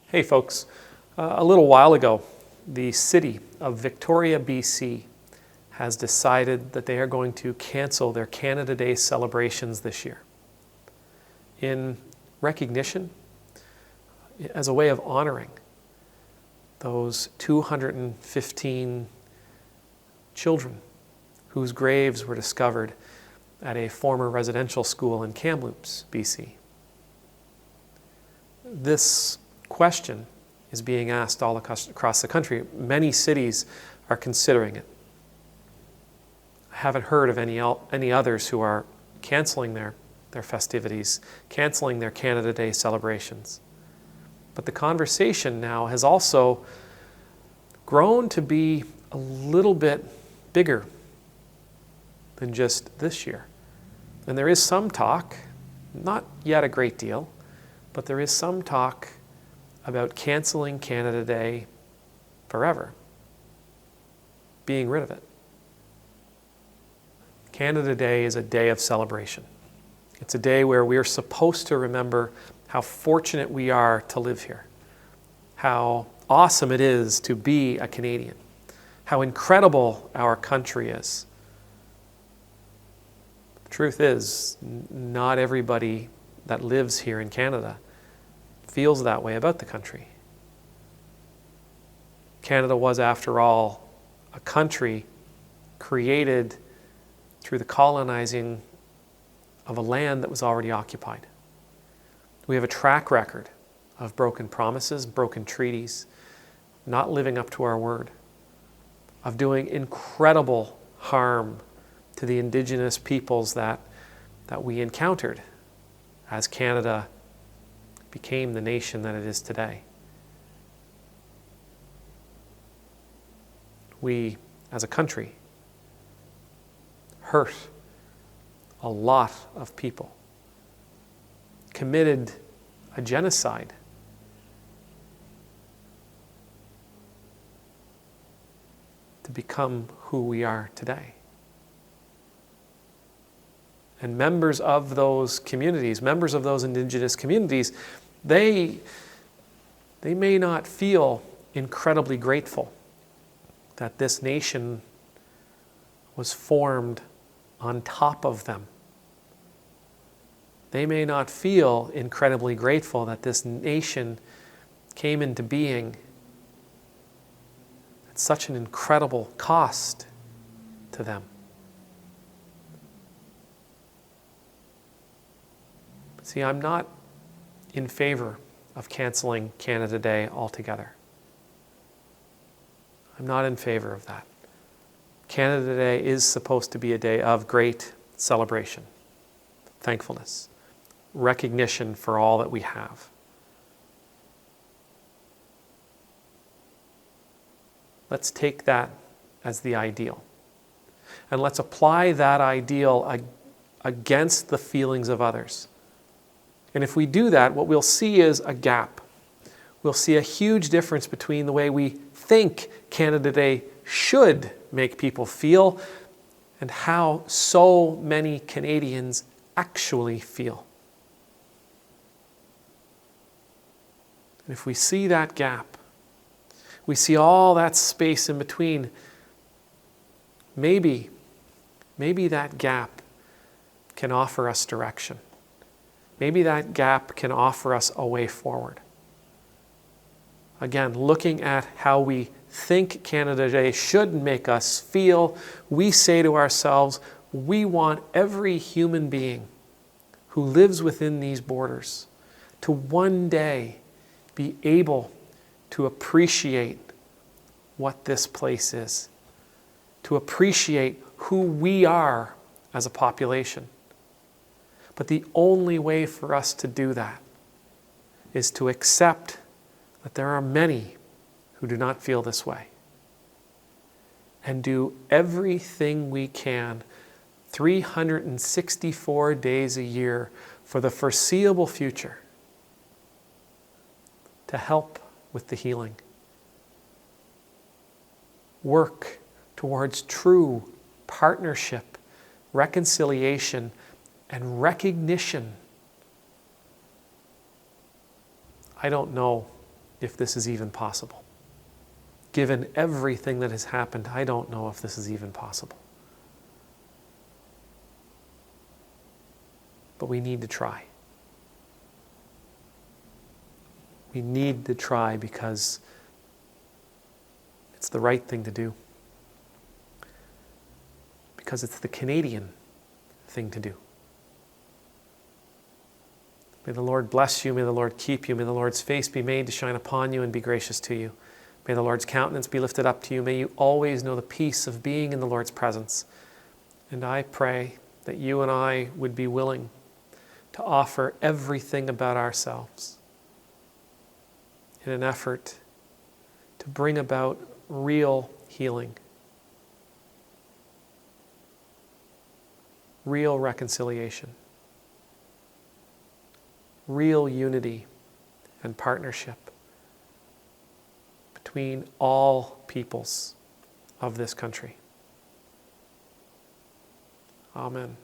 Hey folks, a little while ago, the city of Victoria, BC has decided that they are going to cancel their Canada Day celebrations this year. In recognition, as a way of honoring those 215 children whose graves were discovered at a former residential school in Kamloops, BC. This question is being asked all across the country. Many cities are considering it. I haven't heard of any others who are canceling their festivities, canceling their Canada Day celebrations. But the conversation now has also grown to be a little bit bigger than just this year. And there is some talk, not yet a great deal, but there is some talk about canceling Canada Day forever, being rid of it. Canada Day is a day of celebration. It's a day where we are supposed to remember how fortunate we are to live here, how awesome it is to be a Canadian, how incredible our country is. The truth is, not everybody that lives here in Canada feels that way about the country. Canada was, after all, a country created through the colonizing of a land that was already occupied. We have a track record of broken promises, broken treaties, not living up to our word, of doing incredible harm to the Indigenous peoples that we encountered as Canada became the nation that it is today. We, as a country, hurt a lot of people, committed a genocide, to become who we are today. And members of those communities, members of those Indigenous communities, they may not feel incredibly grateful that this nation was formed on top of them. They may not feel incredibly grateful that this nation came into being at such an incredible cost to them. See, I'm not in favor of canceling Canada Day altogether. I'm not in favor of that. Canada Day is supposed to be a day of great celebration, thankfulness, recognition for all that we have. Let's take that as the ideal. And let's apply that ideal against the feelings of others. And if we do that, what we'll see is a gap. We'll see a huge difference between the way we think Canada Day should make people feel and how so many Canadians actually feel. And if we see that gap, we see all that space in between, maybe that gap can offer us direction. Maybe that gap can offer us a way forward. Again, looking at how we think Canada Day should make us feel, we say to ourselves, we want every human being who lives within these borders to one day be able to appreciate what this place is, to appreciate who we are as a population. But the only way for us to do that is to accept that there are many who do not feel this way, and do everything we can 364 days a year for the foreseeable future to help with the healing. Work towards true partnership, reconciliation, and recognition. I don't know if this is even possible. Given everything that has happened, I don't know if this is even possible. But we need to try. We need to try because it's the right thing to do. Because it's the Canadian thing to do. May the Lord bless you. May the Lord keep you. May the Lord's face be made to shine upon you and be gracious to you. May the Lord's countenance be lifted up to you. May you always know the peace of being in the Lord's presence. And I pray that you and I would be willing to offer everything about ourselves in an effort to bring about real healing, real reconciliation, real unity and partnership between all peoples of this country. Amen.